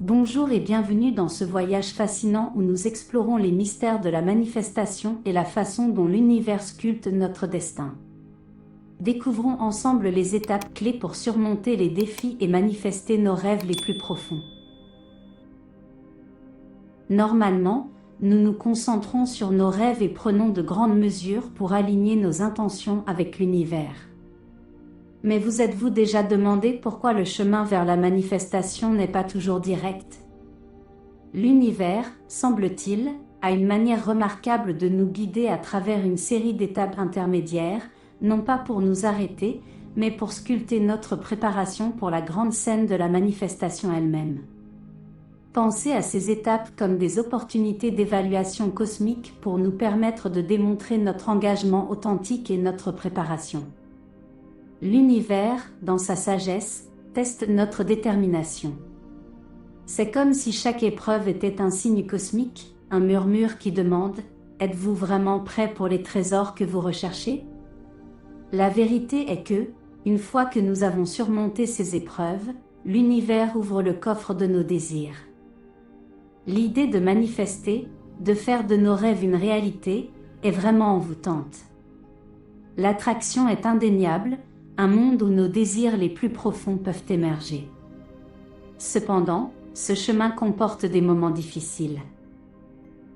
Bonjour et bienvenue dans ce voyage fascinant où nous explorons les mystères de la manifestation et la façon dont l'univers sculpte notre destin. Découvrons ensemble les étapes clés pour surmonter les défis et manifester nos rêves les plus profonds. Normalement, nous nous concentrons sur nos rêves et prenons de grandes mesures pour aligner nos intentions avec l'univers. Mais vous êtes-vous déjà demandé pourquoi le chemin vers la manifestation n'est pas toujours direct? L'univers, semble-t-il, a une manière remarquable de nous guider à travers une série d'étapes intermédiaires, non pas pour nous arrêter, mais pour sculpter notre préparation pour la grande scène de la manifestation elle-même. Pensez à ces étapes comme des opportunités d'évaluation cosmique pour nous permettre de démontrer notre engagement authentique et notre préparation. L'univers, dans sa sagesse, teste notre détermination. C'est comme si chaque épreuve était un signe cosmique, un murmure qui demande « Êtes-vous vraiment prêt pour les trésors que vous recherchez ?» La vérité est que, une fois que nous avons surmonté ces épreuves, l'univers ouvre le coffre de nos désirs. L'idée de manifester, de faire de nos rêves une réalité, est vraiment envoûtante. L'attraction est indéniable, un monde où nos désirs les plus profonds peuvent émerger. Cependant, ce chemin comporte des moments difficiles.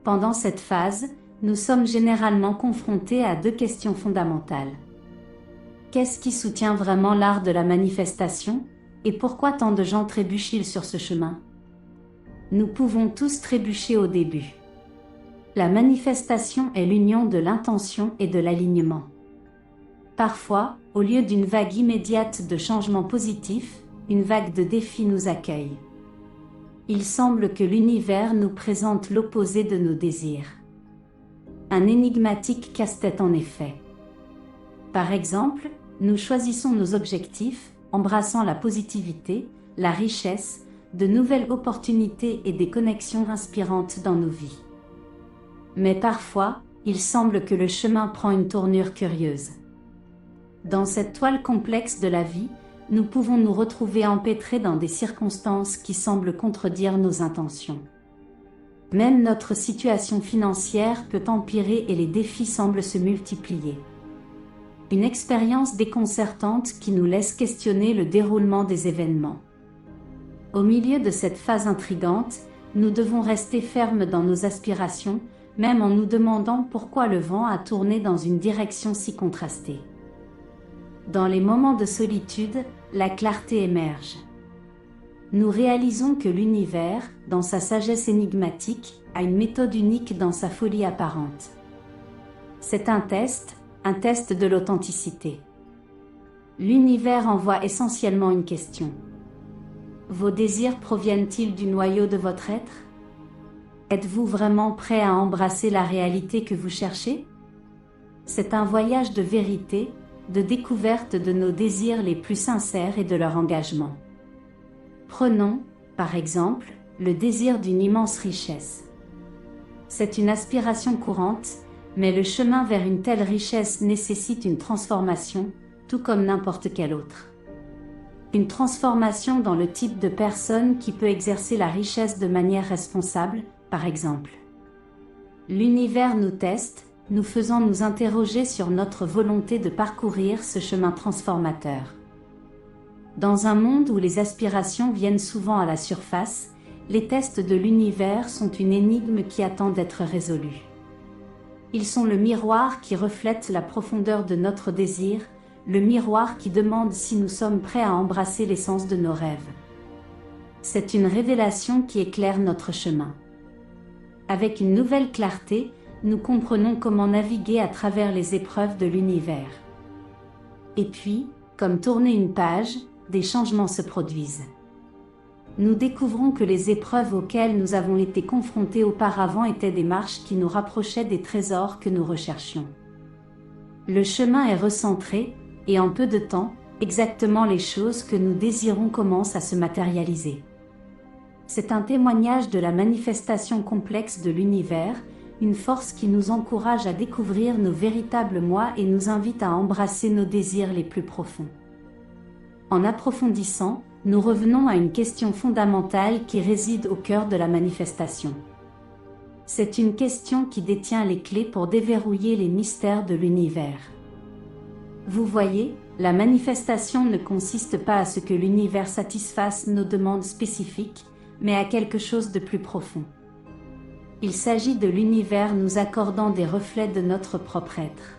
Pendant cette phase, nous sommes généralement confrontés à deux questions fondamentales. Qu'est-ce qui soutient vraiment l'art de la manifestation, et pourquoi tant de gens trébuchent-ils sur ce chemin? Nous pouvons tous trébucher au début. La manifestation est l'union de l'intention et de l'alignement. Parfois, au lieu d'une vague immédiate de changements positifs, une vague de défis nous accueille. Il semble que l'univers nous présente l'opposé de nos désirs. Un énigmatique casse-tête en effet. Par exemple, nous choisissons nos objectifs, embrassant la positivité, la richesse, de nouvelles opportunités et des connexions inspirantes dans nos vies. Mais parfois, il semble que le chemin prend une tournure curieuse. Dans cette toile complexe de la vie, nous pouvons nous retrouver empêtrés dans des circonstances qui semblent contredire nos intentions. Même notre situation financière peut empirer et les défis semblent se multiplier. Une expérience déconcertante qui nous laisse questionner le déroulement des événements. Au milieu de cette phase intrigante, nous devons rester fermes dans nos aspirations, même en nous demandant pourquoi le vent a tourné dans une direction si contrastée. Dans les moments de solitude, la clarté émerge. Nous réalisons que l'univers, dans sa sagesse énigmatique, a une méthode unique dans sa folie apparente. C'est un test de l'authenticité. L'univers envoie essentiellement une question. Vos désirs proviennent-ils du noyau de votre être? Êtes-vous vraiment prêt à embrasser la réalité que vous cherchez? C'est un voyage de vérité, de découverte de nos désirs les plus sincères et de leur engagement. Prenons, par exemple, le désir d'une immense richesse. C'est une aspiration courante, mais le chemin vers une telle richesse nécessite une transformation, tout comme n'importe quelle autre. Une transformation dans le type de personne qui peut exercer la richesse de manière responsable, par exemple. L'univers nous teste, nous faisant nous interroger sur notre volonté de parcourir ce chemin transformateur. Dans un monde où les aspirations viennent souvent à la surface, les tests de l'univers sont une énigme qui attend d'être résolue. Ils sont le miroir qui reflète la profondeur de notre désir, le miroir qui demande si nous sommes prêts à embrasser l'essence de nos rêves. C'est une révélation qui éclaire notre chemin. Avec une nouvelle clarté, nous comprenons comment naviguer à travers les épreuves de l'univers. Et puis, comme tourner une page, des changements se produisent. Nous découvrons que les épreuves auxquelles nous avons été confrontés auparavant étaient des marches qui nous rapprochaient des trésors que nous recherchions. Le chemin est recentré, et en peu de temps, exactement les choses que nous désirons commencent à se matérialiser. C'est un témoignage de la manifestation complexe de l'univers, une force qui nous encourage à découvrir nos véritables moi et nous invite à embrasser nos désirs les plus profonds. En approfondissant, nous revenons à une question fondamentale qui réside au cœur de la manifestation. C'est une question qui détient les clés pour déverrouiller les mystères de l'univers. Vous voyez, la manifestation ne consiste pas à ce que l'univers satisfasse nos demandes spécifiques, mais à quelque chose de plus profond. Il s'agit de l'univers nous accordant des reflets de notre propre être.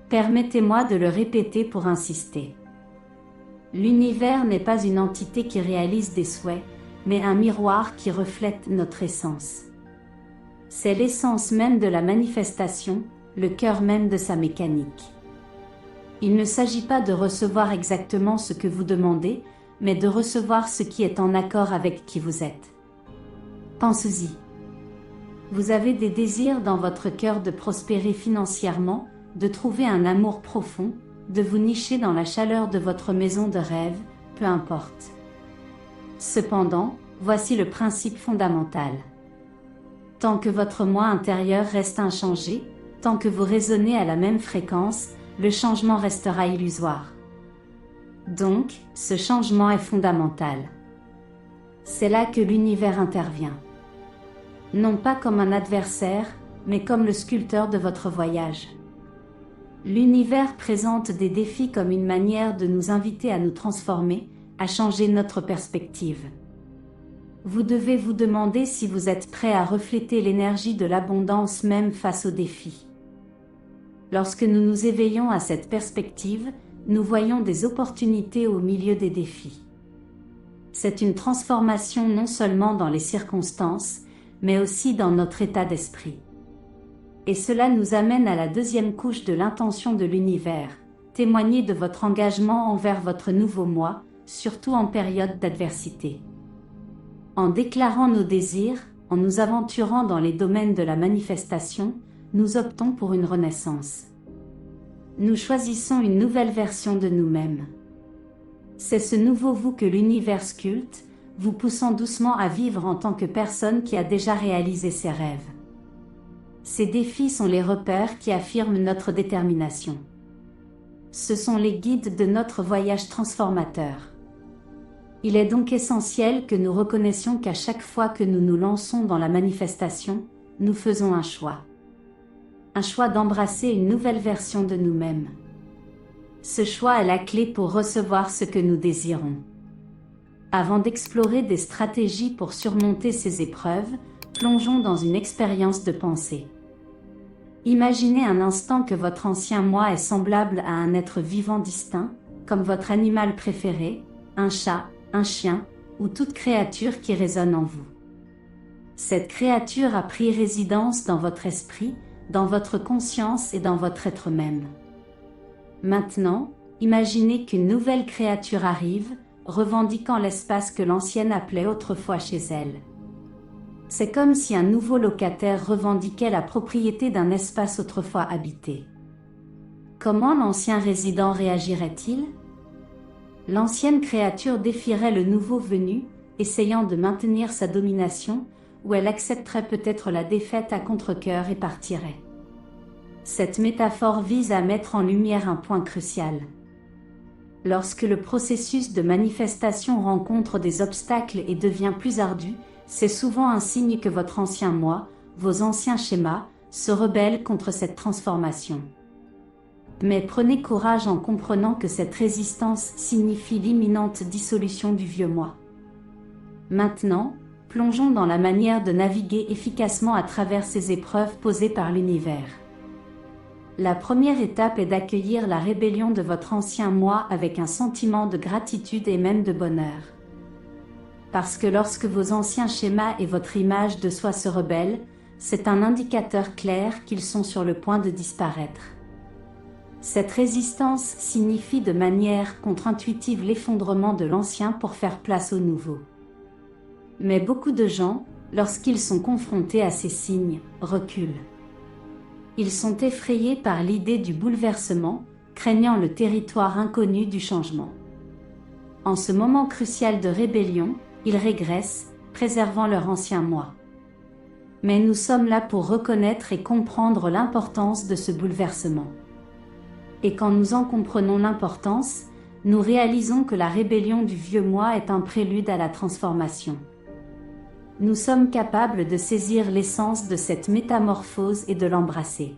Permettez-moi de le répéter pour insister. L'univers n'est pas une entité qui réalise des souhaits, mais un miroir qui reflète notre essence. C'est l'essence même de la manifestation, le cœur même de sa mécanique. Il ne s'agit pas de recevoir exactement ce que vous demandez, mais de recevoir ce qui est en accord avec qui vous êtes. Pensez-y. Vous avez des désirs dans votre cœur de prospérer financièrement, de trouver un amour profond, de vous nicher dans la chaleur de votre maison de rêve, peu importe. Cependant, voici le principe fondamental. Tant que votre moi intérieur reste inchangé, tant que vous résonnez à la même fréquence, le changement restera illusoire. Donc, ce changement est fondamental. C'est là que l'univers intervient. Non pas comme un adversaire, mais comme le sculpteur de votre voyage. L'univers présente des défis comme une manière de nous inviter à nous transformer, à changer notre perspective. Vous devez vous demander si vous êtes prêt à refléter l'énergie de l'abondance même face aux défis. Lorsque nous nous éveillons à cette perspective, nous voyons des opportunités au milieu des défis. C'est une transformation non seulement dans les circonstances, mais aussi dans notre état d'esprit. Et cela nous amène à la deuxième couche de l'intention de l'univers, témoigner de votre engagement envers votre nouveau moi, surtout en période d'adversité. En déclarant nos désirs, en nous aventurant dans les domaines de la manifestation, nous optons pour une renaissance. Nous choisissons une nouvelle version de nous-mêmes. C'est ce nouveau vous que l'univers sculpte, vous poussant doucement à vivre en tant que personne qui a déjà réalisé ses rêves. Ces défis sont les repères qui affirment notre détermination. Ce sont les guides de notre voyage transformateur. Il est donc essentiel que nous reconnaissions qu'à chaque fois que nous nous lançons dans la manifestation, nous faisons un choix. Un choix d'embrasser une nouvelle version de nous-mêmes. Ce choix est la clé pour recevoir ce que nous désirons. Avant d'explorer des stratégies pour surmonter ces épreuves, plongeons dans une expérience de pensée. Imaginez un instant que votre ancien moi est semblable à un être vivant distinct, comme votre animal préféré, un chat, un chien, ou toute créature qui résonne en vous. Cette créature a pris résidence dans votre esprit, dans votre conscience et dans votre être même. Maintenant, imaginez qu'une nouvelle créature arrive, revendiquant l'espace que l'ancienne appelait autrefois chez elle. C'est comme si un nouveau locataire revendiquait la propriété d'un espace autrefois habité. Comment l'ancien résident réagirait-il ? L'ancienne créature défierait le nouveau venu, essayant de maintenir sa domination, ou elle accepterait peut-être la défaite à contre-cœur et partirait. Cette métaphore vise à mettre en lumière un point crucial. Lorsque le processus de manifestation rencontre des obstacles et devient plus ardu, c'est souvent un signe que votre ancien moi, vos anciens schémas, se rebellent contre cette transformation. Mais prenez courage en comprenant que cette résistance signifie l'imminente dissolution du vieux moi. Maintenant, plongeons dans la manière de naviguer efficacement à travers ces épreuves posées par l'univers. La première étape est d'accueillir la rébellion de votre ancien moi avec un sentiment de gratitude et même de bonheur. Parce que lorsque vos anciens schémas et votre image de soi se rebellent, c'est un indicateur clair qu'ils sont sur le point de disparaître. Cette résistance signifie de manière contre-intuitive l'effondrement de l'ancien pour faire place au nouveau. Mais beaucoup de gens, lorsqu'ils sont confrontés à ces signes, reculent. Ils sont effrayés par l'idée du bouleversement, craignant le territoire inconnu du changement. En ce moment crucial de rébellion, ils régressent, préservant leur ancien moi. Mais nous sommes là pour reconnaître et comprendre l'importance de ce bouleversement. Et quand nous en comprenons l'importance, nous réalisons que la rébellion du vieux moi est un prélude à la transformation. Nous sommes capables de saisir l'essence de cette métamorphose et de l'embrasser.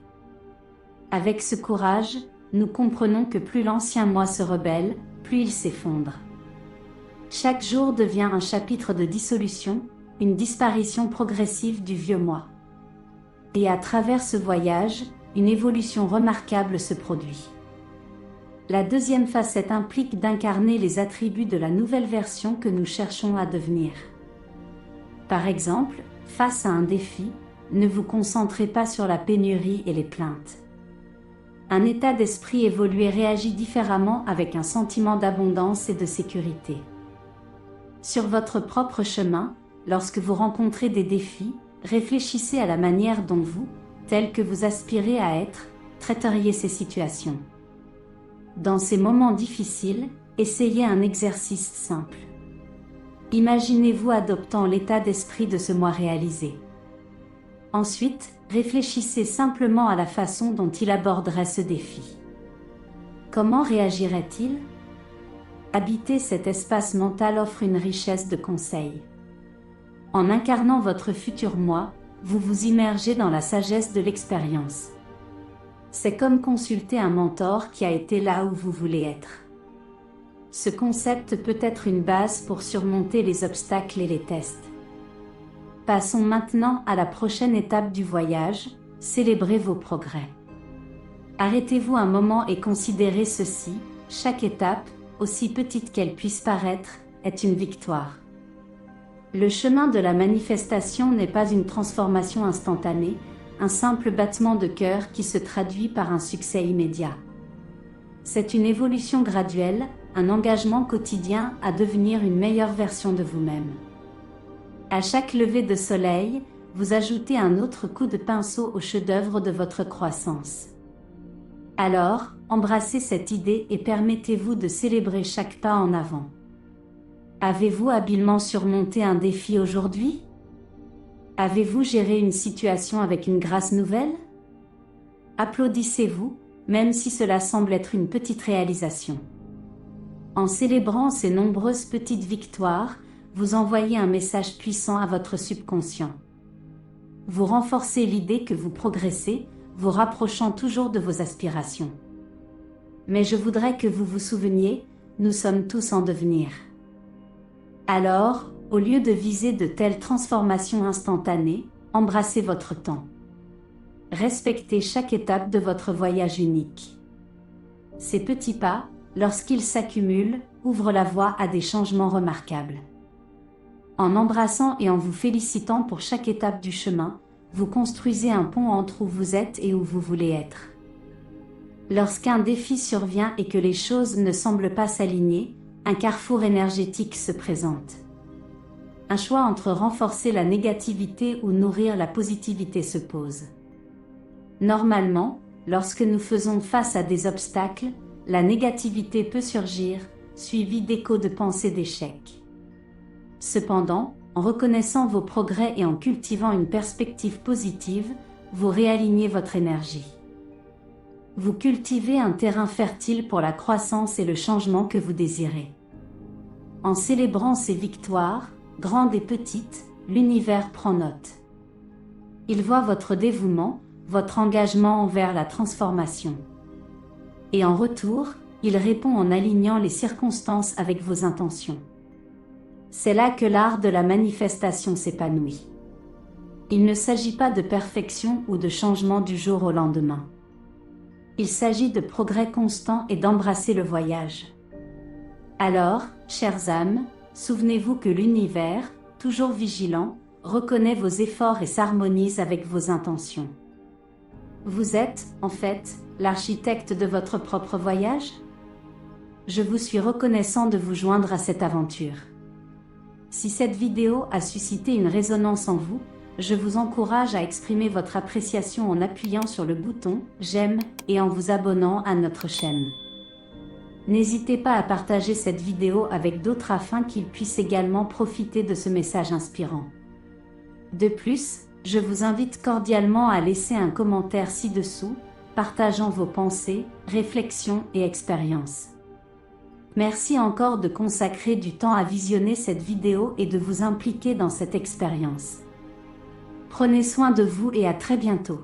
Avec ce courage, nous comprenons que plus l'ancien moi se rebelle, plus il s'effondre. Chaque jour devient un chapitre de dissolution, une disparition progressive du vieux moi. Et à travers ce voyage, une évolution remarquable se produit. La deuxième facette implique d'incarner les attributs de la nouvelle version que nous cherchons à devenir. Par exemple, face à un défi, ne vous concentrez pas sur la pénurie et les plaintes. Un état d'esprit évolué réagit différemment avec un sentiment d'abondance et de sécurité. Sur votre propre chemin, lorsque vous rencontrez des défis, réfléchissez à la manière dont vous, tel que vous aspirez à être, traiteriez ces situations. Dans ces moments difficiles, essayez un exercice simple. Imaginez-vous adoptant l'état d'esprit de ce moi réalisé. Ensuite, réfléchissez simplement à la façon dont il aborderait ce défi. Comment réagirait-il ? Habiter cet espace mental offre une richesse de conseils. En incarnant votre futur moi, vous vous immergez dans la sagesse de l'expérience. C'est comme consulter un mentor qui a été là où vous voulez être. Ce concept peut être une base pour surmonter les obstacles et les tests. Passons maintenant à la prochaine étape du voyage, célébrez vos progrès. Arrêtez-vous un moment et considérez ceci, chaque étape, aussi petite qu'elle puisse paraître, est une victoire. Le chemin de la manifestation n'est pas une transformation instantanée, un simple battement de cœur qui se traduit par un succès immédiat. C'est une évolution graduelle, un engagement quotidien à devenir une meilleure version de vous-même. À chaque lever de soleil, vous ajoutez un autre coup de pinceau au chef-d'œuvre de votre croissance. Alors, embrassez cette idée et permettez-vous de célébrer chaque pas en avant. Avez-vous habilement surmonté un défi aujourd'hui ? Avez-vous géré une situation avec une grâce nouvelle ? Applaudissez-vous, même si cela semble être une petite réalisation. En célébrant ces nombreuses petites victoires, vous envoyez un message puissant à votre subconscient. Vous renforcez l'idée que vous progressez, vous rapprochant toujours de vos aspirations. Mais je voudrais que vous vous souveniez, nous sommes tous en devenir. Alors, au lieu de viser de telles transformations instantanées, embrassez votre temps. Respectez chaque étape de votre voyage unique. Ces petits pas, lorsqu'ils s'accumulent, ouvrent la voie à des changements remarquables. En embrassant et en vous félicitant pour chaque étape du chemin, vous construisez un pont entre où vous êtes et où vous voulez être. Lorsqu'un défi survient et que les choses ne semblent pas s'aligner, un carrefour énergétique se présente. Un choix entre renforcer la négativité ou nourrir la positivité se pose. Normalement, lorsque nous faisons face à des obstacles, la négativité peut surgir, suivie d'échos de pensées d'échec. Cependant, en reconnaissant vos progrès et en cultivant une perspective positive, vous réalignez votre énergie. Vous cultivez un terrain fertile pour la croissance et le changement que vous désirez. En célébrant ces victoires, grandes et petites, l'univers prend note. Il voit votre dévouement, votre engagement envers la transformation. Et en retour, il répond en alignant les circonstances avec vos intentions. C'est là que l'art de la manifestation s'épanouit. Il ne s'agit pas de perfection ou de changement du jour au lendemain. Il s'agit de progrès constant et d'embrasser le voyage. Alors, chères âmes, souvenez-vous que l'univers, toujours vigilant, reconnaît vos efforts et s'harmonise avec vos intentions. Vous êtes, en fait, l'architecte de votre propre voyage ? Je vous suis reconnaissant de vous joindre à cette aventure. Si cette vidéo a suscité une résonance en vous, je vous encourage à exprimer votre appréciation en appuyant sur le bouton « J'aime » et en vous abonnant à notre chaîne. N'hésitez pas à partager cette vidéo avec d'autres afin qu'ils puissent également profiter de ce message inspirant. De plus, je vous invite cordialement à laisser un commentaire ci-dessous, partageant vos pensées, réflexions et expériences. Merci encore de consacrer du temps à visionner cette vidéo et de vous impliquer dans cette expérience. Prenez soin de vous et à très bientôt.